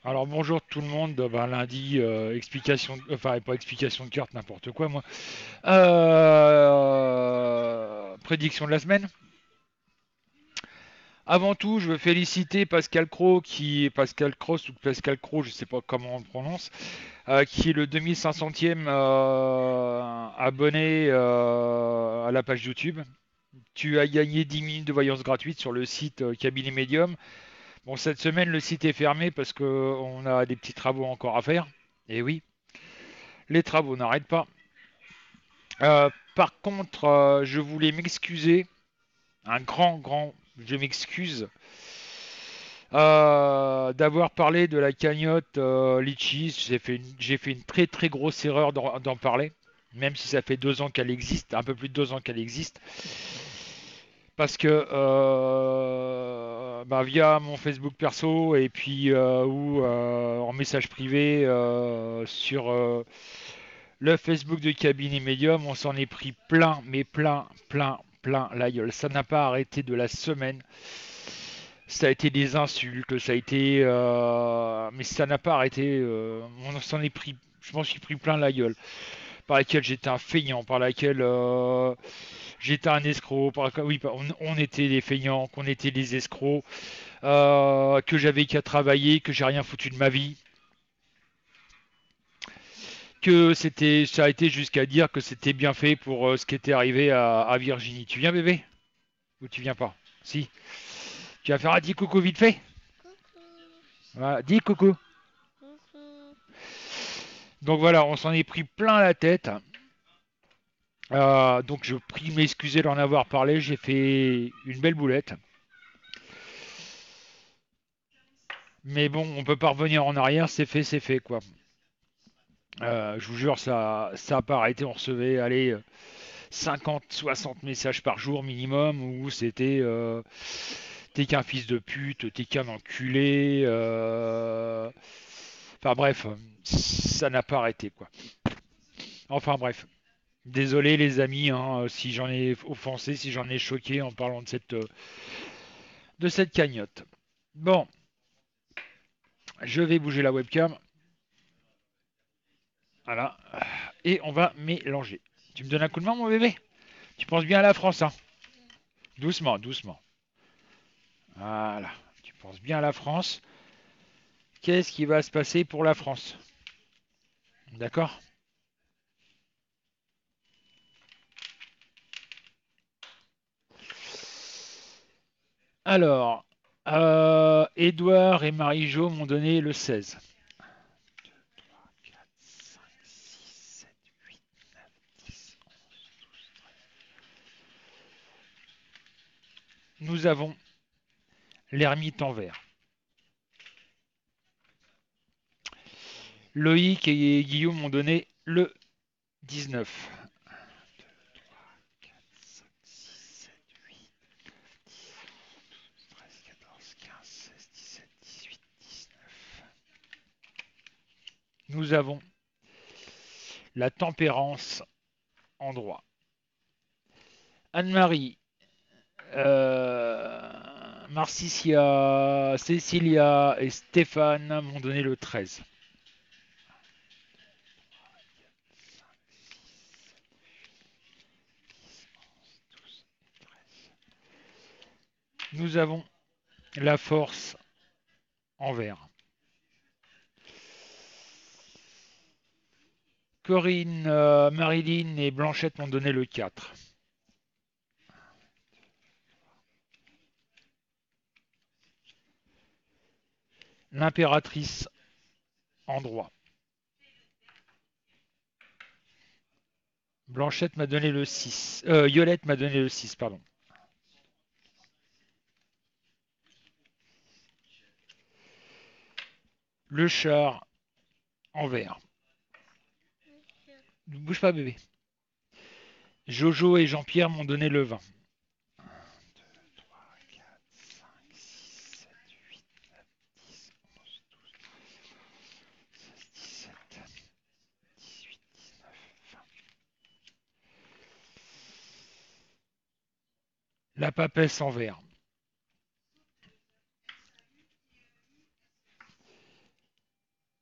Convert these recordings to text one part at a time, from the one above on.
Alors bonjour tout le monde. Ben, lundi, explication, enfin pas explication de carte, n'importe quoi moi. Prédiction de la semaine. Avant tout, je veux féliciter Pascal Cross ou Pascal Cro, je sais pas comment on le prononce, qui est le 2500e abonné à la page YouTube. Tu as gagné 10 minutes de voyance gratuite sur le site Cabinet Medium. Bon, cette semaine, le site est fermé parce qu'on a des petits travaux encore à faire. Et oui, les travaux n'arrêtent pas. Par contre, je voulais m'excuser, un grand, je m'excuse, d'avoir parlé de la cagnotte Litchi. J'ai fait une très grosse erreur d'en parler, même si ça fait 2 ans qu'elle existe, un peu plus de 2 ans qu'elle existe. Parce que bah, via mon Facebook perso et puis ou en message privé sur le Facebook de Cabinet Medium, on s'en est pris plein, mais plein la gueule. Ça n'a pas arrêté de la semaine. Ça a été des insultes, ça a été, mais ça n'a pas arrêté. On s'en est pris, je m'en suis pris plein la gueule. Par laquelle j'étais un feignant, par laquelle j'étais un escroc, oui, on était des feignants, qu'on était des escrocs, que j'avais qu'à travailler, que j'ai rien foutu de ma vie, que ça a été jusqu'à dire que c'était bien fait pour ce qui était arrivé à Virginie. Tu viens bébé? Ou tu viens pas? Si. Tu vas faire un petit coucou vite fait? Voilà, dis coucou. Donc voilà, on s'en est pris plein la tête. Donc je prie m'excuser d'en avoir parlé, j'ai fait une belle boulette. Mais bon, on peut pas revenir en arrière, c'est fait quoi. Je vous jure, ça a pas arrêté. On recevait, allez, 50, 60 messages par jour minimum où c'était t'es qu'un fils de pute, t'es qu'un enculé. Enfin bref, ça n'a pas arrêté quoi. Enfin bref. Désolé les amis hein, si j'en ai offensé, si j'en ai choqué en parlant de cette cagnotte. Bon, je vais bouger la webcam. Voilà. Et on va mélanger. Tu me donnes un coup de main mon bébé? Tu penses bien à la France, hein? Doucement, doucement. Voilà. Tu penses bien à la France. Qu'est-ce qui va se passer pour la France? D'accord? Alors, Edouard et Marie-Jo m'ont donné le 16. 4, 5, 6, 7, 8, 9, 10, 11, 12. Nous avons l'ermite en vert. Loïc et Guillaume m'ont donné le 19. 13, 14, 15, 16, 17, 18, 19. Nous avons la tempérance en droit. Anne-Marie, Marcicia, Cécilia et Stéphane m'ont donné le 13. Nous avons la force en vert. Corinne, Marilyn et Blanchette m'ont donné le 4. L'impératrice en droit. Blanchette m'a donné le 6. Violette m'a donné le 6, pardon. Le char en vert. Ne bouge pas, bébé. Jojo et Jean-Pierre m'ont donné le 20. 1, 2, 3, 4, 5, 6, 7, 8, 9, 10, 11, 12, 13, 16, 17, 18, 19, 20. La papesse en vert.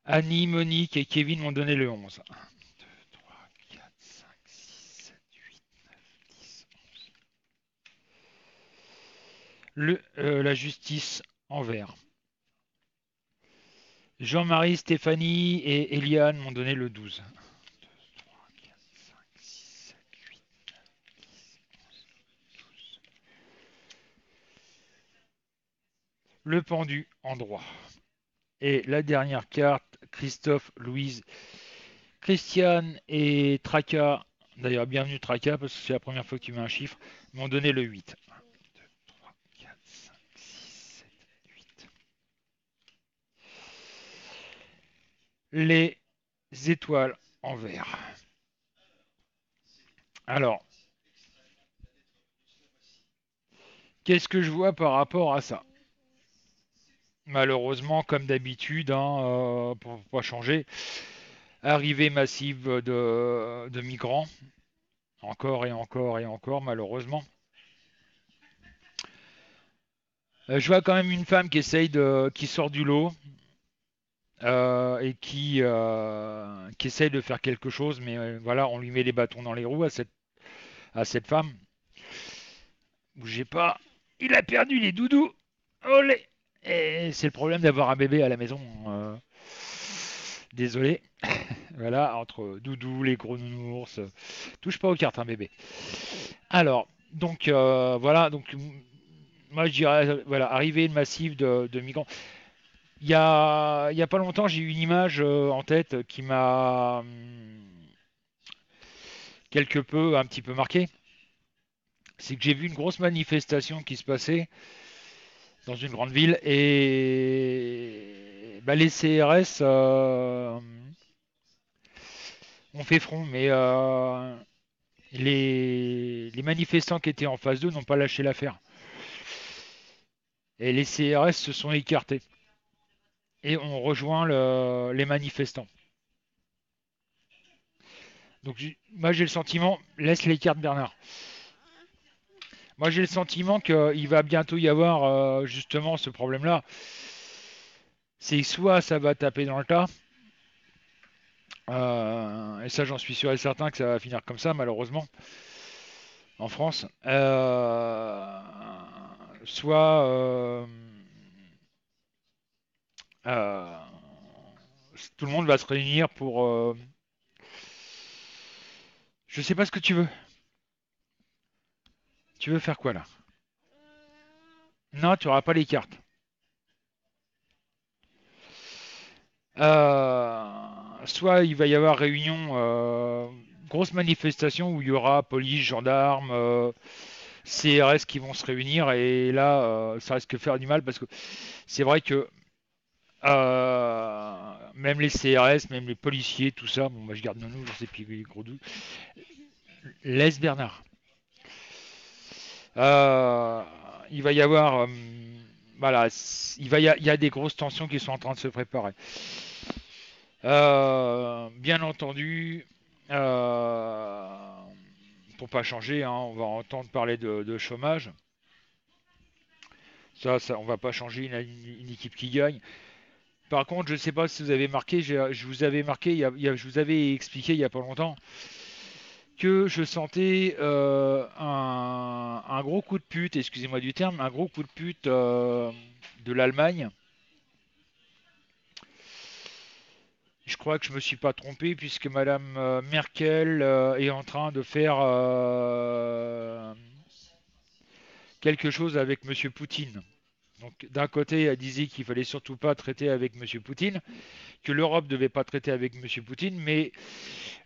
Annie, Monique et Kevin m'ont donné le 11. 1, 2, 3, 4, 5, 6, 7, 8, 10. La justice en vert. Jean-Marie, Stéphanie et Eliane m'ont donné le 12. 1, 2, 3, 4, 5, 6, 7, 8, 10, 11, 12. Le pendu en droit. Et la dernière carte, Christophe, Louise, Christiane et Traka. D'ailleurs, bienvenue Traka, parce que c'est la première fois que tu mets un chiffre. M'ont donné le 8. 1, 2, 3, 4, 5, 6, 7, 8. Les étoiles en vert. Alors, qu'est-ce que je vois par rapport à ça? Malheureusement, comme d'habitude, hein, pour pas changer, arrivée massive de migrants, encore et encore et encore, malheureusement. Je vois quand même une femme qui sort du lot et qui essaye de faire quelque chose, mais voilà, on lui met les bâtons dans les roues à cette femme. Bougez pas, il a perdu les doudous. Olé! Et c'est le problème d'avoir un bébé à la maison. Désolé. Voilà, entre doudou, les gros nounours, touche pas aux cartes, un bébé. Alors, donc voilà, donc moi je dirais, voilà, arrivée massive de migrants. Il y a pas longtemps, j'ai eu une image en tête qui m'a quelque peu, un petit peu marqué. C'est que j'ai vu une grosse manifestation qui se passait dans une grande ville et bah, les CRS ont fait front, mais les manifestants qui étaient en phase 2 n'ont pas lâché l'affaire. Et les CRS se sont écartés et ont rejoint les manifestants. Donc moi j'ai le sentiment, laisse les cartes Bernard. Moi j'ai le sentiment qu'il va bientôt y avoir justement ce problème-là. C'est soit ça va taper dans le tas, et ça j'en suis sûr et certain que ça va finir comme ça malheureusement en France. Soit euh, tout le monde va se réunir pour... je sais pas ce que tu veux. Tu veux faire quoi là? Non, tu n'auras pas les cartes. Euh, Soit il va y avoir réunion, grosse manifestation où il y aura police, gendarmes, CRS qui vont se réunir et là, ça risque de faire du mal parce que c'est vrai que même les CRS, même les policiers, tout ça, bon, moi je garde nous, je sais plus les gros doux, laisse Bernard. Euh, il va y avoir, voilà, il y a des grosses tensions qui sont en train de se préparer. Bien entendu, pour pas changer, hein, on va entendre parler de chômage. Ça, on va pas changer une équipe qui gagne. Par contre, je ne sais pas si vous avez marqué, je vous avais marqué, je vous avais expliqué il y a pas longtemps que je sentais un gros coup de pute, excusez-moi du terme, un gros coup de pute de l'Allemagne. Je crois que je me suis pas trompé puisque Madame Merkel est en train de faire quelque chose avec Monsieur Poutine. Donc d'un côté, elle disait qu'il fallait surtout pas traiter avec Monsieur Poutine, que l'Europe ne devait pas traiter avec Monsieur Poutine, mais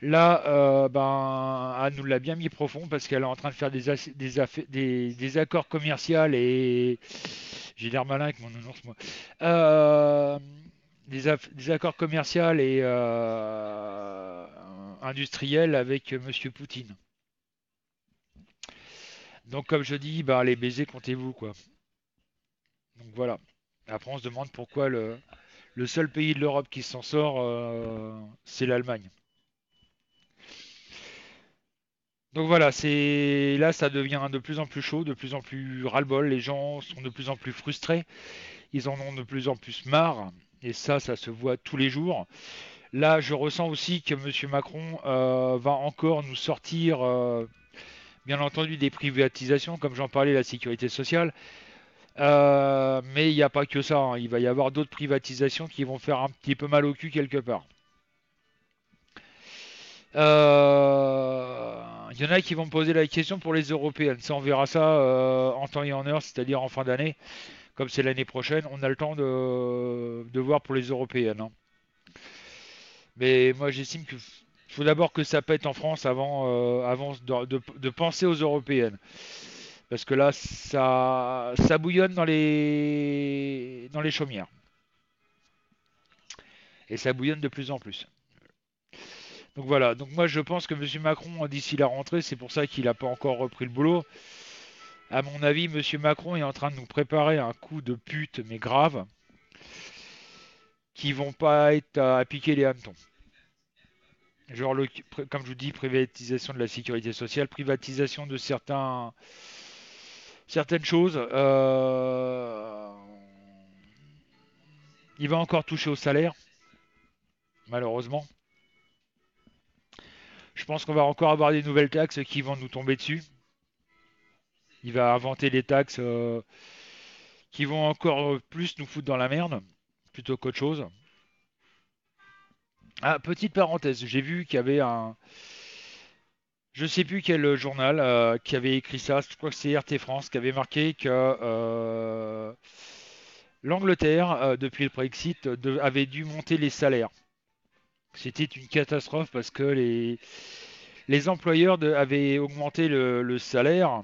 là, ben, elle nous l'a bien mis profond parce qu'elle est en train de faire des accords commerciaux et j'ai l'air malin avec mon nounours moi. Euh, des accords commerciaux et industriels avec Monsieur Poutine. Donc comme je dis, ben, les baisers, comptez-vous quoi. Donc voilà. Après, on se demande pourquoi le seul pays de l'Europe qui s'en sort, c'est l'Allemagne. Donc voilà, c'est là ça devient de plus en plus chaud, de plus en plus ras-le-bol. Les gens sont de plus en plus frustrés, ils en ont de plus en plus marre. Et ça se voit tous les jours. Là, je ressens aussi que M. Macron va encore nous sortir, bien entendu, des privatisations, comme j'en parlais, la sécurité sociale. Mais il n'y a pas que ça, hein. Il va y avoir d'autres privatisations qui vont faire un petit peu mal au cul quelque part. Il y en a qui vont me poser la question pour les européennes. Ça, on verra ça en temps et en heure, c'est-à-dire en fin d'année. Comme c'est l'année prochaine, on a le temps de voir pour les européennes, hein. Mais moi, j'estime qu'il faut d'abord que ça pète en France avant de penser aux européennes. Parce que là, ça bouillonne dans les chaumières. Et ça bouillonne de plus en plus. Donc voilà, donc moi je pense que M. Macron, d'ici la rentrée, c'est pour ça qu'il n'a pas encore repris le boulot. À mon avis, M. Macron est en train de nous préparer un coup de pute, mais grave, qui vont pas être à piquer les hannetons. Genre, comme je vous dis, privatisation de la sécurité sociale, privatisation de certaines choses. Il va encore toucher au salaire, malheureusement. Je pense qu'on va encore avoir des nouvelles taxes qui vont nous tomber dessus. Il va inventer des taxes qui vont encore plus nous foutre dans la merde, plutôt qu'autre chose. Ah, petite parenthèse, j'ai vu qu'il y avait un. Je sais plus quel journal qui avait écrit ça, je crois que c'est RT France, qui avait marqué que l'Angleterre, depuis le Brexit, avait dû monter les salaires. C'était une catastrophe parce que les employeurs avaient augmenté le salaire.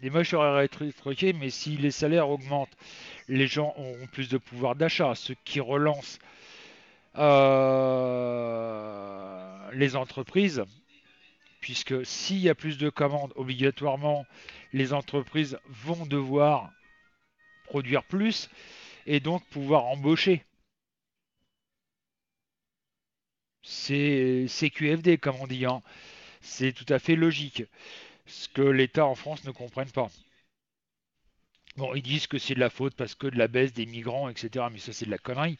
Et moi, je serais truqué, mais si les salaires augmentent, les gens auront plus de pouvoir d'achat, ce qui relance les entreprises, puisque s'il y a plus de commandes, obligatoirement, les entreprises vont devoir produire plus et donc pouvoir embaucher. C'est QFD, comme on dit, hein. C'est tout à fait logique. Ce que l'État en France ne comprenne pas. Bon, ils disent que c'est de la faute parce que de la baisse des migrants, etc. Mais ça, c'est de la connerie.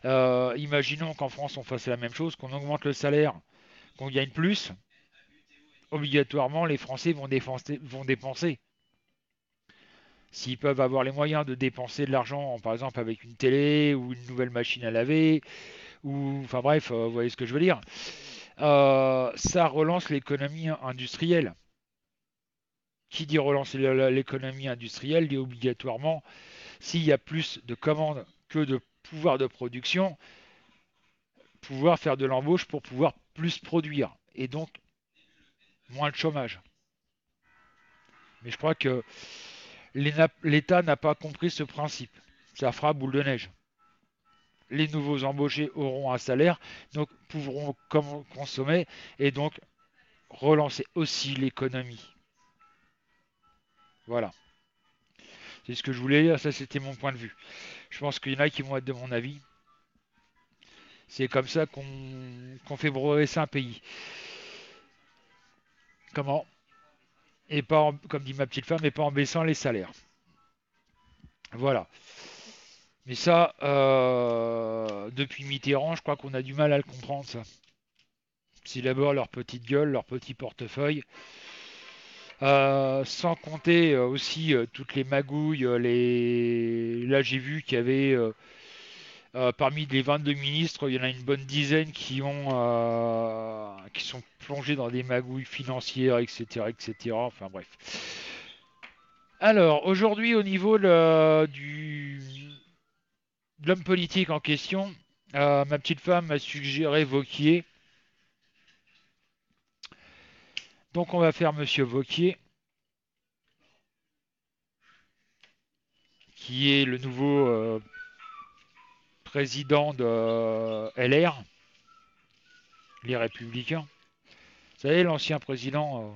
Imaginons qu'en France, on fasse la même chose, qu'on augmente le salaire, qu'on gagne plus. Obligatoirement, les Français vont dépenser. S'ils peuvent avoir les moyens de dépenser de l'argent, par exemple avec une télé ou une nouvelle machine à laver, ou enfin bref, vous voyez ce que je veux dire, ça relance l'économie industrielle. Qui dit relancer l'économie industrielle dit obligatoirement, s'il y a plus de commandes que de pouvoir de production, pouvoir faire de l'embauche pour pouvoir plus produire, et donc moins de chômage. Mais je crois que l'État n'a pas compris ce principe. Ça fera boule de neige. Les nouveaux embauchés auront un salaire, donc pourront consommer et donc relancer aussi l'économie. Voilà. C'est ce que je voulais dire, ça c'était mon point de vue. Je pense qu'il y en a qui vont être de mon avis. C'est comme ça qu'on fait progresser un pays. Comment? Et pas, comme dit ma petite femme, et pas en baissant les salaires. Voilà. Mais ça, depuis Mitterrand, je crois qu'on a du mal à le comprendre, ça. C'est d'abord leur petite gueule, leur petit portefeuille. Sans compter aussi toutes les magouilles. Là, j'ai vu qu'il y avait, parmi les 22 ministres, il y en a une bonne dizaine qui sont plongés dans des magouilles financières, etc., etc. Enfin bref. Alors, aujourd'hui, au niveau de l'homme politique en question, ma petite femme m'a suggéré Vauquier. Donc, on va faire Monsieur Vauquier, qui est le nouveau président de LR, les Républicains. Vous savez, l'ancien président,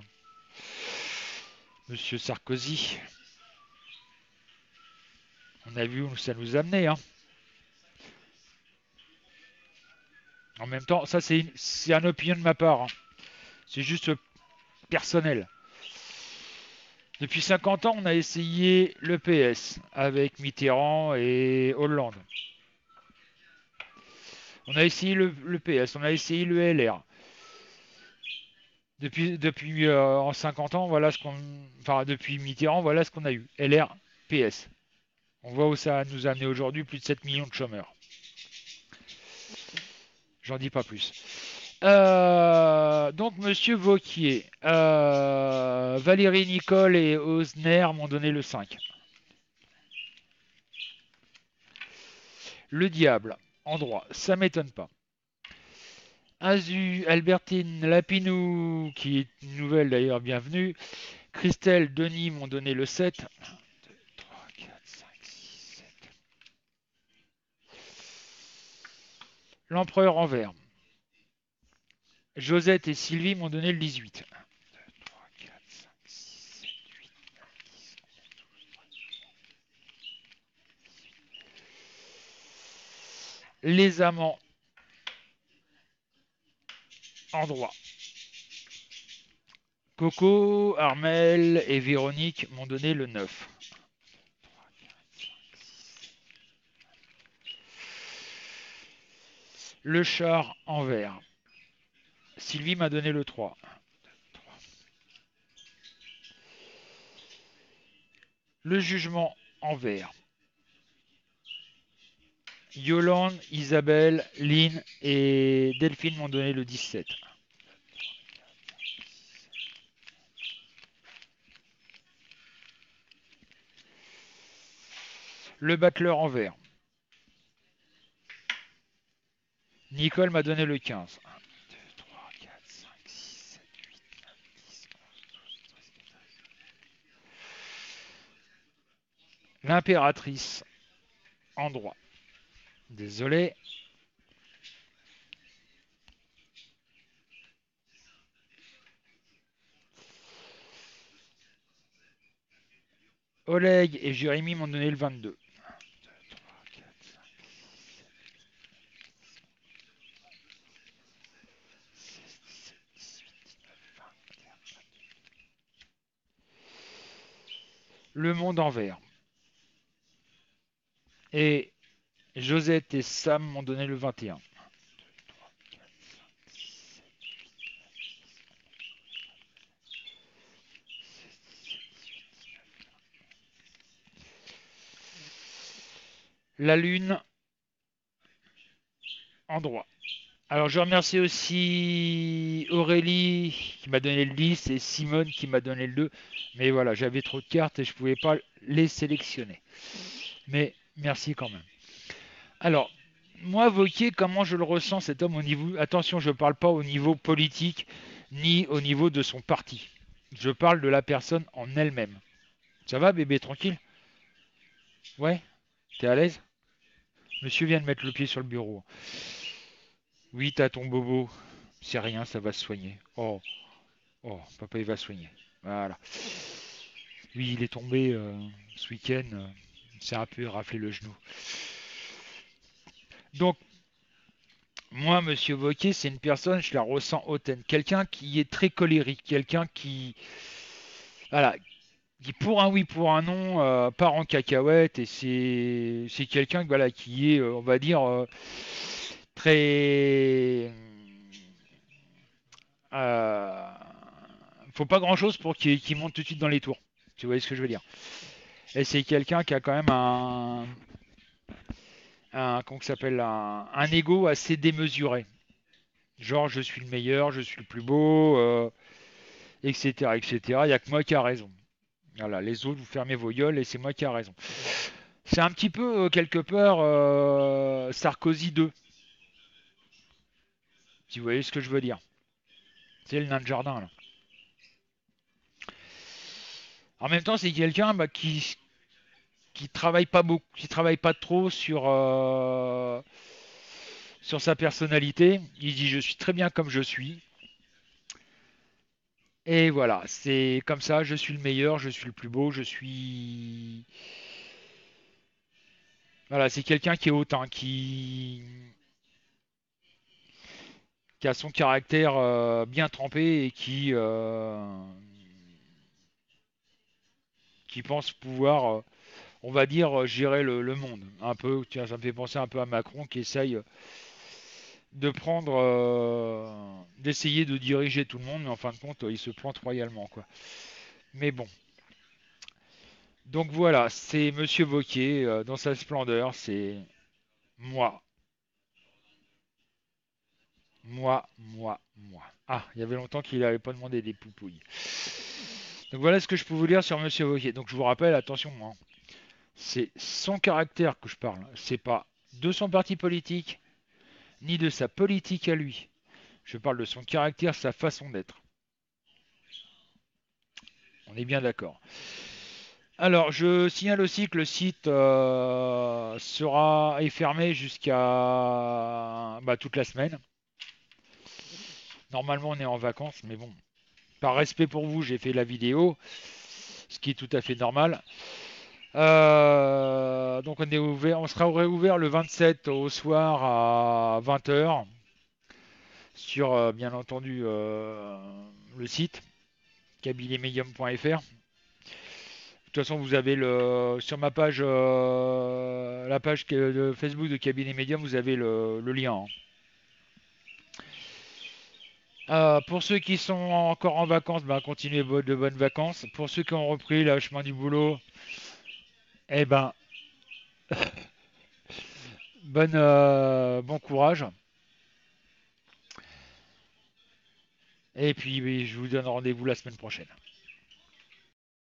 Monsieur Sarkozy. On a vu où ça nous a amené, hein. En même temps, ça c'est une opinion de ma part, hein. C'est juste personnel. Depuis 50 ans, on a essayé le PS avec Mitterrand et Hollande. On a essayé le PS, on a essayé le LR. Depuis en 50 ans, voilà ce qu'on. Enfin, depuis Mitterrand, voilà ce qu'on a eu. LR, PS. On voit où ça nous a amené aujourd'hui, plus de 7 millions de chômeurs. J'en dis pas plus. Donc, Monsieur Vauquier, Valérie Nicole et Osner m'ont donné le 5. Le diable, en droit, ça m'étonne pas. Azu, Albertine Lapinou, qui est une nouvelle d'ailleurs, bienvenue. Christelle, Denis m'ont donné le 7. 1, 2, 3, 4, 5, 6, 7. L'empereur en vert. Josette et Sylvie m'ont donné le 18. 1, 2, 3, 4, 5, 6, 7, 8, 10. Les amants en droit. Coco, Armel et Véronique m'ont donné le 9. Le char en vert. Sylvie m'a donné le 3. Le jugement en vert. Yolande, Isabelle, Lynn et Delphine m'ont donné le 17. Le battleur en vert. Nicole m'a donné le 15. 1, 2, 3, 4, 5, 6, 7, 8, 9, 10, 11, 12, 13, 14. L'impératrice en droit. Désolé. Oleg et Jérémy m'ont donné le 22. 1, 2, 3, 4, 5, 6, 7, 16, 17, 18, 19, 20, 21, 22. Le monde en vert. Et Josette et Sam m'ont donné le 21. 1, 2, 3, 4, 5, 6, 7, 8, 9, 10, 16, 17, 18, 19. La lune en droit. Alors je remercie aussi Aurélie qui m'a donné le 10 et Simone qui m'a donné le 2. Mais voilà, j'avais trop de cartes et je ne pouvais pas les sélectionner. Mais merci quand même. Alors, moi, Vauquier, comment je le ressens cet homme au niveau. Attention, je ne parle pas au niveau politique ni au niveau de son parti. Je parle de la personne en elle-même. Ça va, bébé, tranquille? Ouais? T'es à l'aise? Monsieur vient de mettre le pied sur le bureau. Oui, t'as ton bobo. C'est rien, ça va se soigner. Oh, oh, papa, il va soigner. Voilà. Oui, il est tombé ce week-end. Il s'est un peu raflé le genou. Donc, moi, Monsieur Wauquiez, c'est une personne, je la ressens hautaine. Quelqu'un qui est très colérique. Quelqu'un qui, voilà, qui pour un oui, pour un non, part en cacahuète. Et c'est quelqu'un voilà, qui est, on va dire, très. Euh, faut pas grand-chose pour qu'il monte tout de suite dans les tours. Tu vois ce que je veux dire? Et c'est quelqu'un qui a quand même comment ça s'appelle, un ego assez démesuré. Genre, je suis le meilleur, je suis le plus beau, etc., etc. Il n'y a que moi qui a raison. Voilà, les autres, vous fermez vos gueules et c'est moi qui a raison. C'est un petit peu, quelque part, Sarkozy 2, si vous voyez ce que je veux dire. C'est le nain de jardin, là. En même temps, c'est quelqu'un qui travaille pas beaucoup, qui travaille pas trop sur sa personnalité. Il dit je suis très bien comme je suis. Et voilà, c'est comme ça, je suis le meilleur, je suis le plus beau, je suis. Voilà, c'est quelqu'un qui est hautain, qui a son caractère bien trempé et qui pense pouvoir, on va dire, gérer le monde. Un peu, tiens, ça me fait penser un peu à Macron qui essaye. de prendre, d'essayer de diriger tout le monde, mais en fin de compte, il se plante royalement, quoi. Mais bon. Donc voilà, c'est Monsieur Wauquiez dans sa splendeur, c'est moi, moi. Ah, il y avait longtemps qu'il n'avait pas demandé des poupouilles. Donc voilà ce que je peux vous dire sur Monsieur Wauquiez. Donc je vous rappelle, attention, hein, c'est son caractère que je parle. C'est pas de son parti politique, ni de sa politique à lui. Je parle de son caractère, sa façon d'être. On est bien d'accord. Alors, je signale aussi que le site est fermé jusqu'à toute la semaine. Normalement, on est en vacances, mais bon, par respect pour vous, j'ai fait la vidéo, ce qui est tout à fait normal. Donc, on sera réouvert le 27 au soir à 20 h sur, bien entendu, le site cabinetmedium.fr. De toute façon, vous avez sur ma page, la page de Facebook de Cabinet Medium, vous avez le lien, hein. Pour ceux qui sont encore en vacances, continuez de bonnes vacances. Pour ceux qui ont repris le chemin du boulot, eh ben, bon courage. Et puis, je vous donne rendez-vous la semaine prochaine.